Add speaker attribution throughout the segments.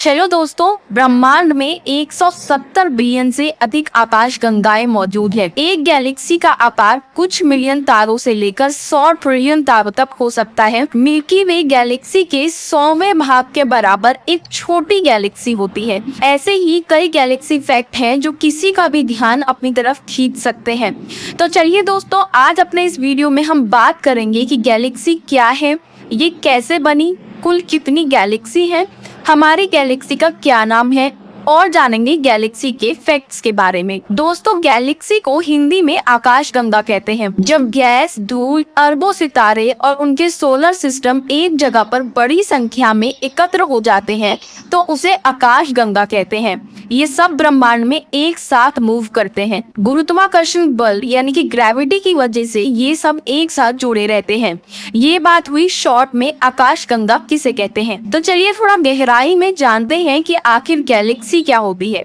Speaker 1: चलो दोस्तों, ब्रह्मांड में 170 बिलियन से अधिक आकाश गंगाएं मौजूद है। एक गैलेक्सी का आकार कुछ मिलियन तारों से लेकर 100 ट्रिलियन तारों तक हो सकता है। मिल्की वे गैलेक्सी के 100वें भाग के बराबर एक छोटी गैलेक्सी होती है। ऐसे ही कई गैलेक्सी फैक्ट हैं जो किसी का भी ध्यान अपनी तरफ खींच सकते हैं। तो चलिए दोस्तों, आज अपने इस वीडियो में हम बात करेंगे कि गैलेक्सी क्या है, ये कैसे बनी, कुल कितनी गैलेक्सी है, हमारी गैलेक्सी का क्या नाम है और जानेंगे गैलेक्सी के फैक्ट्स के बारे में। दोस्तों, गैलेक्सी को हिंदी में आकाश गंगा कहते हैं। जब गैस, धूल, अरबों सितारे और उनके सोलर सिस्टम एक जगह पर बड़ी संख्या में एकत्र हो जाते हैं तो उसे आकाश गंगा कहते हैं। ये सब ब्रह्मांड में एक साथ मूव करते हैं। गुरुत्वाकर्षण बल यानी कि ग्रेविटी की वजह से ये सब एक साथ जुड़े रहते हैं। ये बात हुई शॉर्ट में आकाश गंगा किसे कहते हैं। तो चलिए थोड़ा गहराई में जानते हैं कि आखिर गैलेक्सी क्या होती है।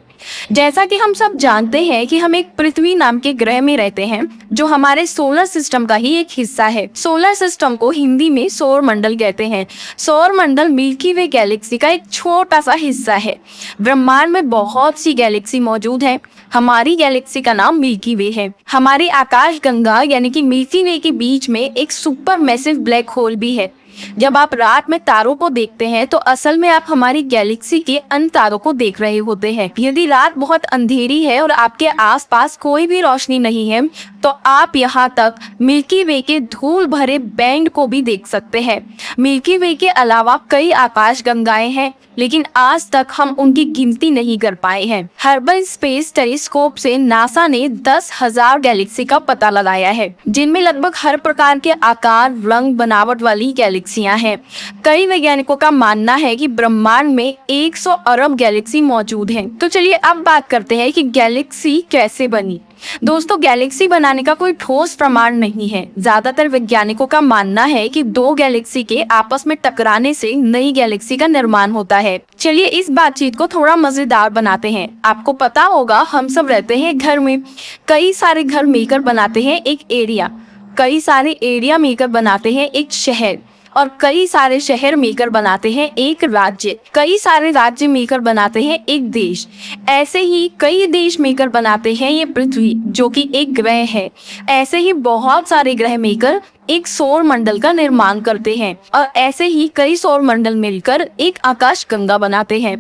Speaker 1: जैसा कि हम सब जानते हैं कि हम एक पृथ्वी नाम के ग्रह में रहते हैं जो हमारे सोलर सिस्टम का ही एक हिस्सा है। सोलर सिस्टम को हिंदी में सौर मंडल कहते हैं। सौर मंडल मिल्की वे गैलेक्सी का एक छोटा सा हिस्सा है। ब्रह्मांड में बहुत सी गैलेक्सी मौजूद है। हमारी गैलेक्सी का नाम मिल्की वे है। हमारी आकाश गंगा यानी कि मिल्की वे के बीच में एक सुपर मैसिव ब्लैक होल भी है। जब आप रात में तारों को देखते हैं तो असल में आप हमारी गैलेक्सी के अन्य तारों को देख रहे होते हैं। यदि रात बहुत अंधेरी है और आपके आसपास कोई भी रोशनी नहीं है तो आप यहाँ तक मिल्की वे के धूल भरे बैंड को भी देख सकते हैं। मिल्की वे के अलावा कई आकाश गंगाएं हैं, लेकिन आज तक हम उनकी गिनती नहीं कर पाए हैं। हर्बल स्पेस टेलीस्कोप से नासा ने 10,000 गैलेक्सी का पता लगाया है, जिनमें लगभग हर प्रकार के आकार, रंग, बनावट वाली गैलेक्सियां हैं। कई वैज्ञानिकों का मानना है कि ब्रह्मांड में 100 अरब गैलेक्सी मौजूद हैं। तो चलिए अब बात करते हैं कि गैलेक्सी कैसे बनी। दोस्तों, गैलेक्सी बनाने का कोई ठोस प्रमाण नहीं है। ज्यादातर वैज्ञानिकों का मानना है कि दो गैलेक्सी के आपस में टकराने से नई गैलेक्सी का निर्माण होता है। चलिए इस बातचीत को थोड़ा मजेदार बनाते हैं। आपको पता होगा, हम सब रहते हैं घर में, कई सारे घर मिलकर बनाते हैं एक एरिया, कई सारे एरिया मिलकर बनाते हैं एक शहर, और कई सारे शहर मिलकर बनाते हैं एक राज्य, कई सारे राज्य मिलकर बनाते हैं एक देश। ऐसे ही कई देश मिलकर बनाते हैं ये पृथ्वी जो कि एक ग्रह है। ऐसे ही बहुत सारे ग्रह मिलकर एक सौर मंडल का निर्माण करते हैं और ऐसे ही कई सौर मंडल मिलकर एक आकाश गंगा बनाते हैं।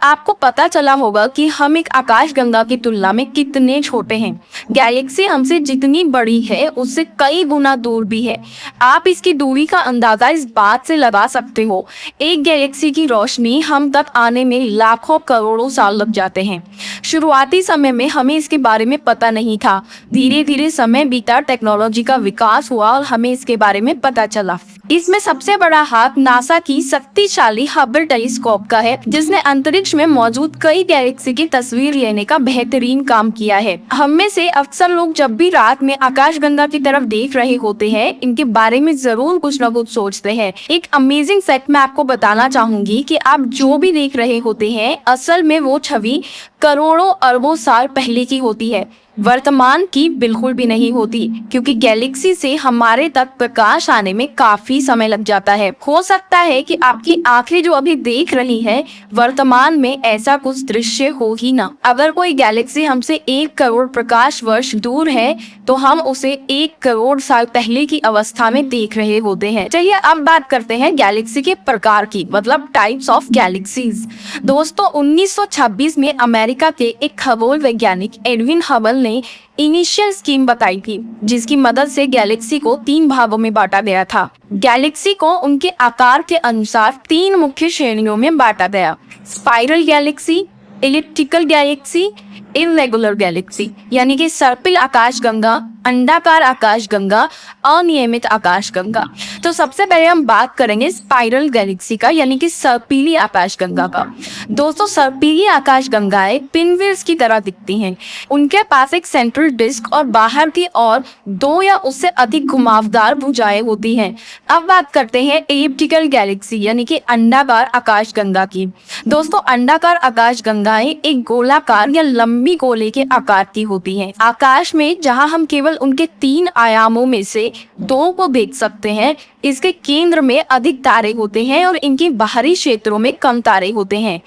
Speaker 1: आपको पता चला होगा कि हम एक आकाश गंगा की तुलना में कितने छोटे हैं। गैलेक्सी हमसे जितनी बड़ी है उससे कई गुना दूर भी है। आप इसकी दूरी का अंदाजा इस बात से लगा सकते हो, एक गैलेक्सी की रोशनी हम तक आने में लाखों करोड़ों साल लग जाते हैं। शुरुआती समय में हमें इसके बारे में पता नहीं था। धीरे धीरे समय बीता, टेक्नोलॉजी का विकास हुआ और हमें इसके बारे में पता चला। इसमें सबसे बड़ा हाथ नासा की शक्तिशाली हबल टेलीस्कोप का है, जिसने अंतरिक्ष में मौजूद कई गैलेक्सी की तस्वीर लेने का बेहतरीन काम किया है। हम में से अक्सर लोग जब भी रात में आकाशगंगा की तरफ देख रहे होते हैं, इनके बारे में जरूर कुछ न कुछ सोचते हैं। एक अमेजिंग फैक्ट मैं आपको बताना चाहूंगी कि आप जो भी देख रहे होते हैं, असल में वो छवि करोड़ों अरबों साल पहले की होती है, वर्तमान की बिल्कुल भी नहीं होती, क्योंकि गैलेक्सी से हमारे तक प्रकाश आने में काफी समय लग जाता है। हो सकता है कि आपकी आंखें जो अभी देख रही है, वर्तमान में ऐसा कुछ दृश्य हो ही ना। अगर कोई गैलेक्सी हमसे 1 करोड़ प्रकाश वर्ष दूर है तो हम उसे 1 करोड़ साल पहले की अवस्था में देख रहे होते हैं। चलिए अब बात करते हैं गैलेक्सी के प्रकार की, मतलब टाइप्स ऑफ गैलेक्सीज। दोस्तों, 1926 में अमेरिका के एक खगोल वैज्ञानिक एडविन हबल ने इनिशियल स्कीम बताई थी, जिसकी मदद से गैलेक्सी को 3 भागों में बांटा गया था। गैलेक्सी को उनके आकार के अनुसार 3 मुख्य श्रेणियों में बांटा गया: spiral Galaxy, elliptical Galaxy, irregular Galaxy, यानी कि सर्पिल आकाश गंगा, अंडाकार आकाश गंगा, अनियमित आकाश गंगा। तो सबसे पहले हम बात करेंगे स्पाइरल गैलेक्सी का, यानी कि सर्पिली आकाश गंगा का। दोस्तों, सर्पिली आकाश गंगाएं पिनव्हील्स की तरह दिखती हैं। उनके पास एक सेंट्रल डिस्क और बाहर की ओर 2 या उससे अधिक घुमावदार भुजाएं होती हैं। अब बात करते हैं एलिप्टिकल गैलेक्सी, यानी कि अंडाकार आकाश गंगा की। दोस्तों, अंडाकार आकाश गंगाएं एक गोलाकार या लंबी धूमी गोले के आकार की होती हैं। आकाश में जहां हम केवल उनके 3 आयामों में से 2 को देख सकते हैं, इसके केंद्र में अधिक तारे होते हैं और इनके बाहरी क्षेत्रों में कम तारे होते हैं।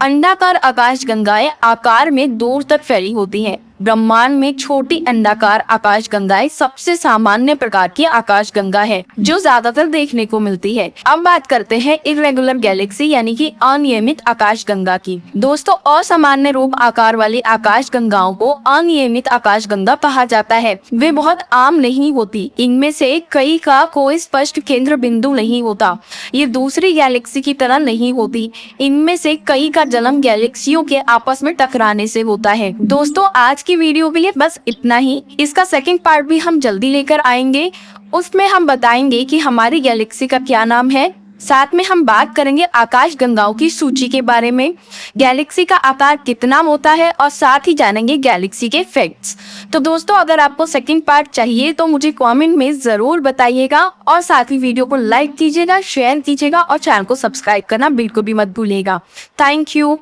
Speaker 1: अंडाकार आकाशगंगाएं आकार में दूर तक फैली होती हैं। ब्रह्मांड में छोटी अंडाकार आकाशगंगाएं सबसे सामान्य प्रकार की आकाशगंगा है, जो ज्यादातर देखने को मिलती है। अब बात करते हैं इर्रेगुलर गैलेक्सी यानी कि अनियमित आकाशगंगा की। दोस्तों, असामान्य रूप आकार वाली आकाशगंगाओं को अनियमित आकाशगंगा कहा जाता है। वे बहुत आम नहीं होती। इनमें से कई का कोई स्पष्ट केंद्र बिंदु नहीं होता। ये दूसरी गैलेक्सी की तरह नहीं होती। इनमें से कई का जन्म गैलेक्सियों के आपस में टकराने से होता है। दोस्तों, आज की वीडियो के लिए बस इतना ही। इसका सेकंड पार्ट भी हम जल्दी लेकर आएंगे। उसमें हम बताएंगे कि हमारी गैलेक्सी का क्या नाम है। साथ में हम बात करेंगे आकाश गंगाओं की सूची के बारे में, गैलेक्सी का आकार कितना होता है और साथ ही जानेंगे गैलेक्सी के फैक्ट्स। तो दोस्तों, अगर आपको सेकंड पार्ट चाहिए तो मुझे कमेंट में जरूर बताइएगा और साथ ही वीडियो को लाइक कीजिएगा, शेयर कीजिएगा और चैनल को सब्सक्राइब करना बिल्कुल भी मत भूलिएगा। Thank you.